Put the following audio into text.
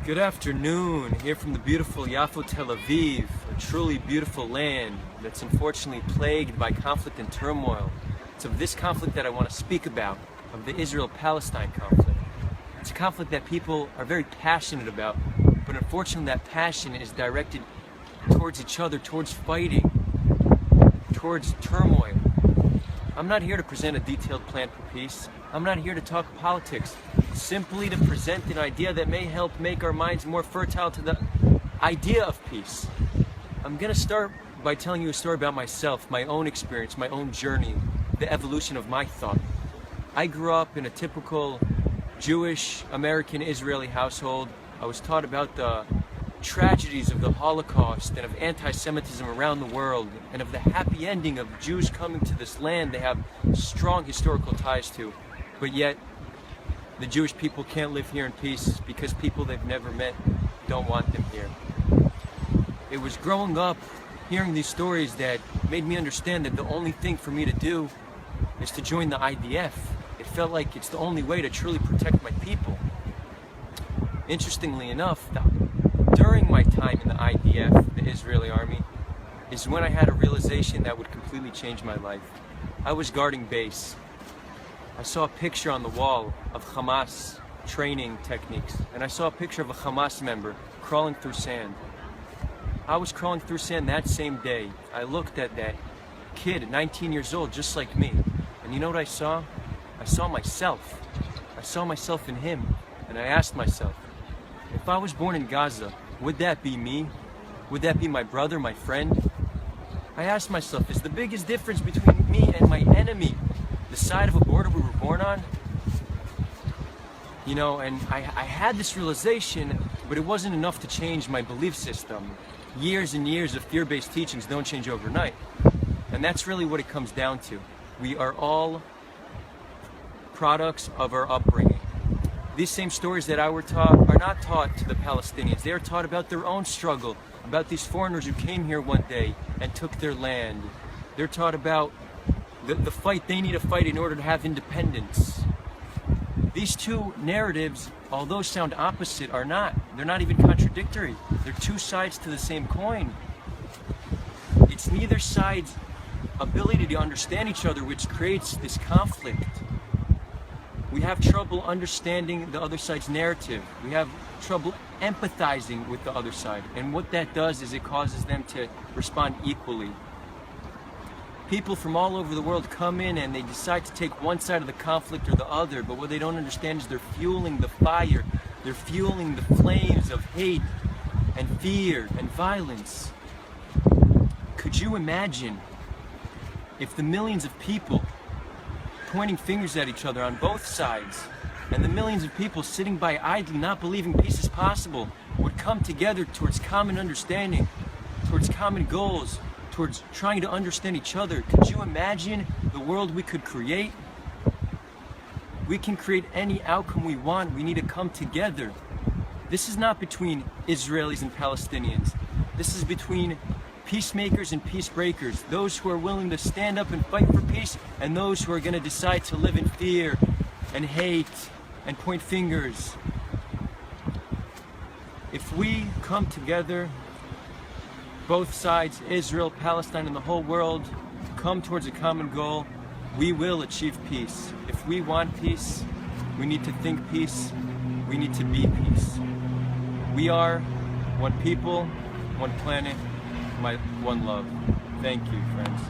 Good afternoon, here from the beautiful Yafo, Tel Aviv, a truly beautiful land that's unfortunately plagued by conflict and turmoil. It's of this conflict that I want to speak about, of the Israel-Palestine conflict. It's a conflict that people are very passionate about, but unfortunately that passion is directed towards each other, towards fighting, towards turmoil. I'm not here to present a detailed plan for peace. I'm not here to talk politics. Simply to present an idea that may help make our minds more fertile to the idea of peace. I'm going to start by telling you a story about myself, my own experience, my own journey, the evolution of my thought. I grew up in a typical Jewish American Israeli household. I was taught about the tragedies of the Holocaust and of anti-Semitism around the world and of the happy ending of Jews coming to this land they have strong historical ties to. But yet, the Jewish people can't live here in peace because people they've never met don't want them here. It was growing up hearing these stories that made me understand that the only thing for me to do is to join the IDF. It felt like it's the only way to truly protect my people. Interestingly enough, during my time in the IDF, the Israeli army, is when I had a realization that would completely change my life. I was guarding base. I saw a picture on the wall of Hamas training techniques, and I saw a picture of a Hamas member crawling through sand. I was crawling through sand that same day. I looked at that kid, 19 years old, just like me, and you know what I saw? I saw myself. I saw myself in him, and I asked myself, if I was born in Gaza, would that be me? Would that be my brother, my friend? I asked myself, is the biggest difference between me and my enemy the side of a border we were born on? You know, and I had this realization, but it wasn't enough to change my belief system. Years and years of fear-based teachings don't change overnight. And that's really what it comes down to. We are all products of our upbringing. These same stories that I were taught are not taught to the Palestinians. They are taught about their own struggle, about these foreigners who came here one day and took their land. They're taught about the fight they need to fight in order to have independence. These two narratives, although sound opposite, are not. They're not even contradictory. They're two sides to the same coin. It's neither side's ability to understand each other which creates this conflict. We have trouble understanding the other side's narrative. We have trouble empathizing with the other side. And what that does is it causes them to respond equally. People from all over the world come in and they decide to take one side of the conflict or the other, but what they don't understand is they're fueling the fire. They're fueling the flames of hate and fear and violence. Could you imagine if the millions of people pointing fingers at each other on both sides and the millions of people sitting by idly not believing peace is possible would come together towards common understanding, towards common goals, towards trying to understand each other? Could you imagine the world we could create? We can create any outcome we want. We need to come together. This is not between Israelis and Palestinians. This is between peacemakers and peace breakers, those who are willing to stand up and fight for peace, and those who are going to decide to live in fear and hate and point fingers. If we come together, both sides, Israel, Palestine, and the whole world, come towards a common goal, we will achieve peace. If we want peace, we need to think peace, we need to be peace. We are one people, one planet, one love. Thank you, friends.